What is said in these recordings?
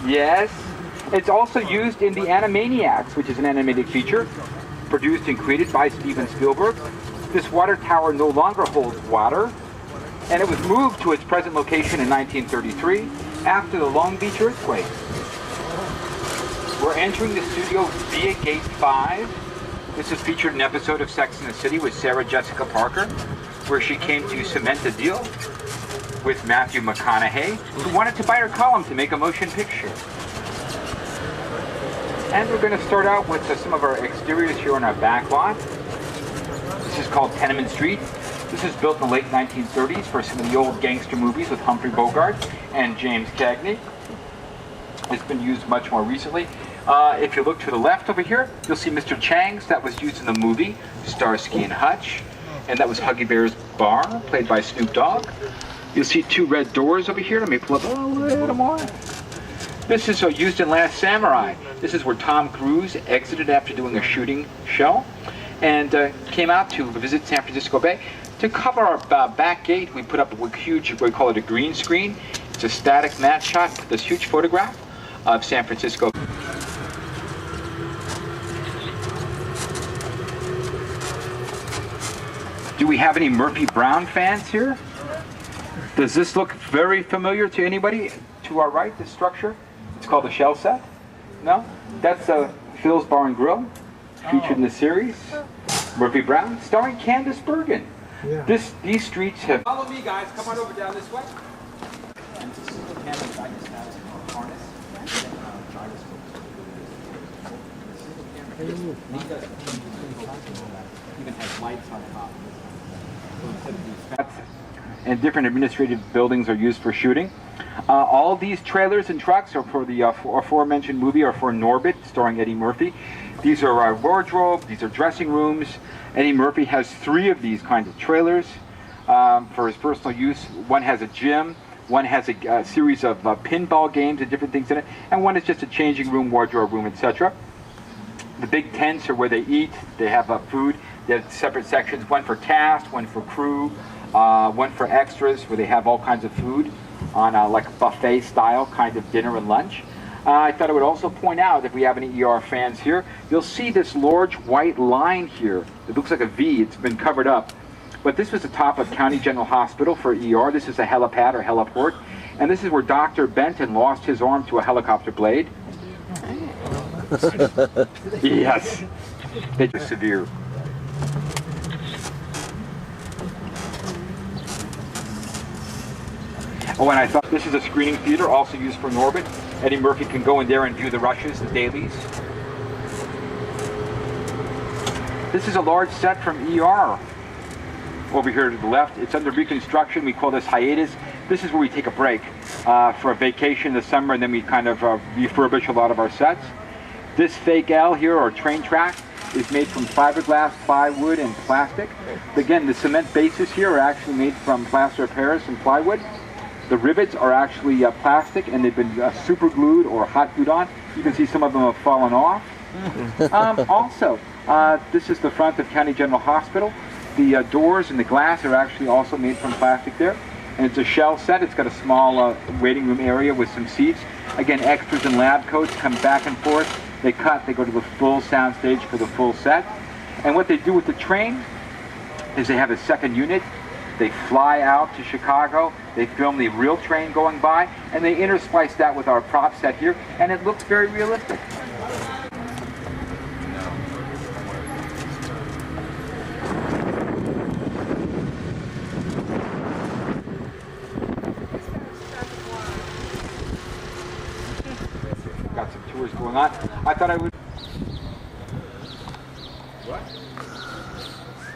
Yes. It's also used in the Animaniacs, which is an animated feature produced and created by Steven Spielberg. This water tower no longer holds water, and it was moved to its present location in 1933 after the Long Beach earthquake. We're entering the studio via Gate 5. This is featured in an episode of Sex and the City with Sarah Jessica Parker, where she came to cement a deal with Matthew McConaughey, who wanted to buy her column to make a motion picture. And we're going to start out with some of our exteriors here on our back lot. This is called Tenement Street. This is built in the late 1930s for some of the old gangster movies with Humphrey Bogart and James Cagney. It's been used much more recently. If you look to the left over here, you'll see Mr. Chang's. That was used in the movie Starsky and Hutch. And that was Huggy Bear's bar, played by Snoop Dogg. You'll see two red doors over here. Let me pull up a little more. This is used in Last Samurai. This is where Tom Cruise exited after doing a shooting show and came out to visit San Francisco Bay. To cover our back gate, we put up a huge, we call it a green screen. It's a static matte shot, this huge photograph of San Francisco. Do we have any Murphy Brown fans here? Does this look very familiar to anybody? To our right, this structure, it's called the Shell Set. No? That's Phil's Bar and Grill, featured in the series. Murphy Brown, starring Candice Bergen. Yeah. These streets have... Follow me, guys. Come on over down this way. Even has lights on top. And different administrative buildings are used for shooting. All these trailers and trucks are for the aforementioned movie, or for Norbit, starring Eddie Murphy. These are our wardrobe, these are dressing rooms. Eddie Murphy has 3 of these kinds of trailers for his personal use. One has a gym, one has a series of pinball games and different things in it, and one is just a changing room, wardrobe room, etc. The big tents are where they eat, they have food. They have separate sections, one for cast, one for crew, one for extras, where they have all kinds of food on like a buffet style kind of dinner and lunch. I thought I would also point out, if we have any ER fans here, you'll see this large white line here. It looks like a V. It's been covered up. But this was the top of County General Hospital for ER. This is a helipad or heliport. And this is where Dr. Benton lost his arm to a helicopter blade. Yes. It was severe. Oh, and I thought this is a screening theater, also used for Norbit. Eddie Murphy can go in there and view the rushes, the dailies. This is a large set from ER. Over here to the left, it's under reconstruction. We call this hiatus. This is where we take a break for a vacation in the summer, and then we kind of refurbish a lot of our sets. This fake L here, or train track, is made from fiberglass, plywood, and plastic. Again, the cement bases here are actually made from plaster of Paris and plywood. The rivets are actually plastic, and they've been super glued or hot glued on. You can see some of them have fallen off. Also, this is the front of County General Hospital. The doors and the glass are actually also made from plastic there. And it's a shell set. It's got a small waiting room area with some seats. Again, extras and lab coats come back and forth. They cut, they go to the full sound stage for the full set. And what they do with the train is they have a second unit. They fly out to Chicago, they film the real train going by, and they intersplice that with our prop set here, and it looks very realistic. Got some tours going on. I thought I would... What?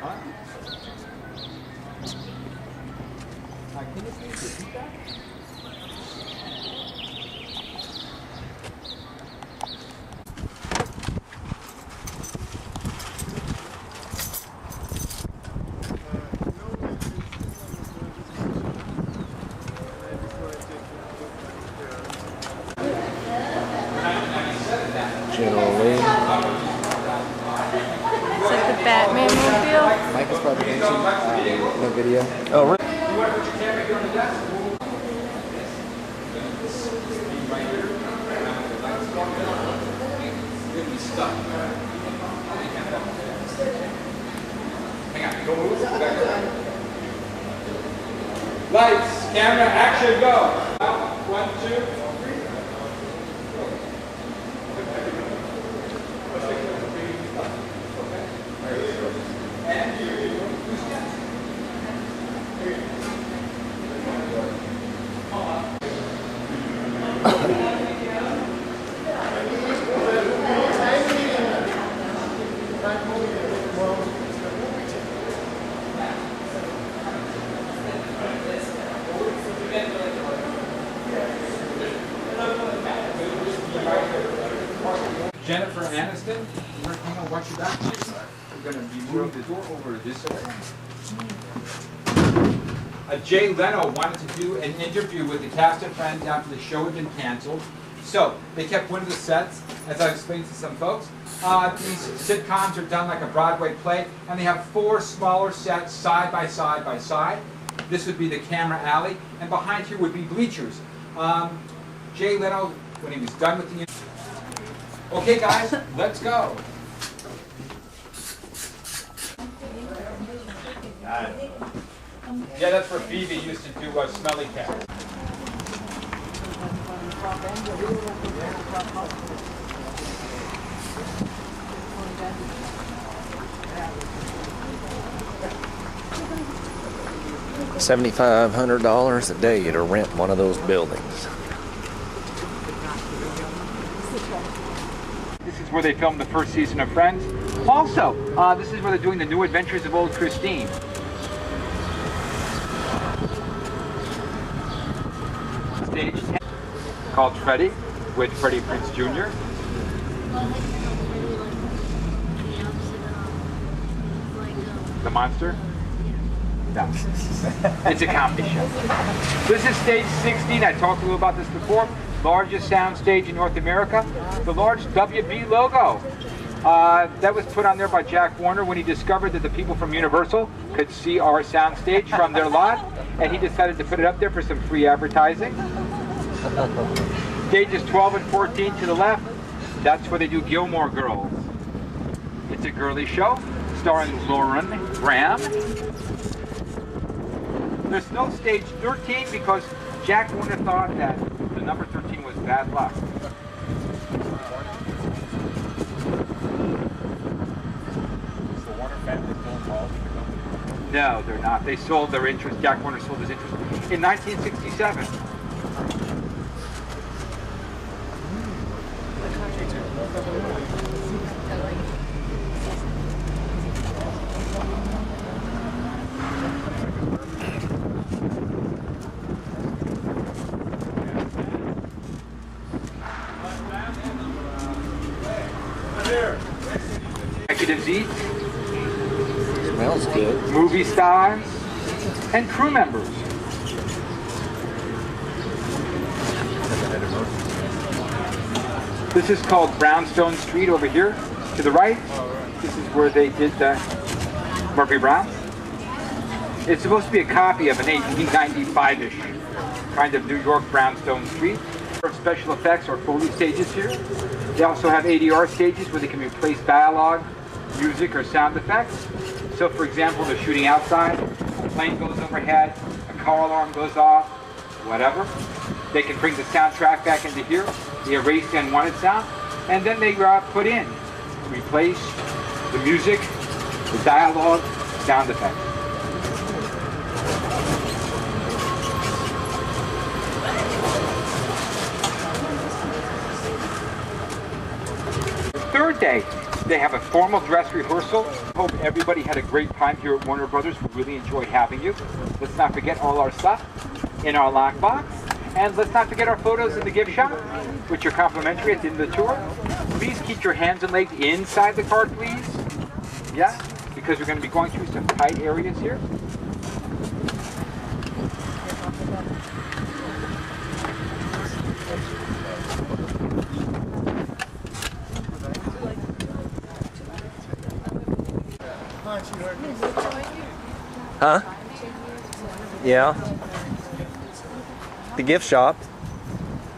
Huh? Can you please repeat that? General Lee. It's like the Batman mobile. Michael's probably mentioned no video. Oh, really? Lights, camera, action, go. 1, 2. Jennifer Aniston, hang on, watch your back. We're going to be moving the door over this way. Jay Leno wanted to do an interview with the cast of Friends after the show had been canceled. So they kept one of the sets, as I explained to some folks. These sitcoms are done like a Broadway play, and they have 4 smaller sets side by side by side. This would be the camera alley, and behind here would be bleachers. Jay Leno, when he was done with the interview, okay, guys, let's go. Yeah, that's where Phoebe used to do Smelly Cat. $7,500 a day to rent one of those buildings. This is where they filmed the first season of Friends. Also, this is where they're doing the New Adventures of Old Christine. Stage 10, called Freddie, with Freddie Prinze Jr. The monster? No. It's a comedy show. This is stage 16. I talked a little about this before. Largest sound stage in North America. The large WB logo. That was put on there by Jack Warner when he discovered that the people from Universal could see our sound stage from their lot, and he decided to put it up there for some free advertising. Stages 12 and 14 to the left. That's where they do Gilmore Girls. It's a girly show starring Lauren Graham. There's still stage 13 because Jack Warner thought that the number 13 was bad luck. Is the Warner family still involved in the company? No, they're not. They sold their interest. Jack Warner sold his interest in 1967. Executives eat, Smells good. movie stars, and crew members. This is called Brownstone Street over here to the right. This is where they did Murphy Brown. It's supposed to be a copy of an 1895-ish kind of New York Brownstone Street. Special effects or Foley stages here. They also have ADR stages where they can replace dialogue, music, or sound effects. So for example, they're shooting outside, a plane goes overhead, a car alarm goes off, whatever. They can bring the soundtrack back into here, they erase the unwanted sound, and then they put in, replace the music, the dialogue, sound effects. Third day, they have a formal dress rehearsal. Hope everybody had a great time here at Warner Brothers. We really enjoyed having you. Let's not forget all our stuff in our lockbox. And let's not forget our photos in the gift shop, which are complimentary at the end of the tour. Please keep your hands and legs inside the car, please. Yeah, because we're going to be going through some tight areas here. Huh? Yeah. The gift shop.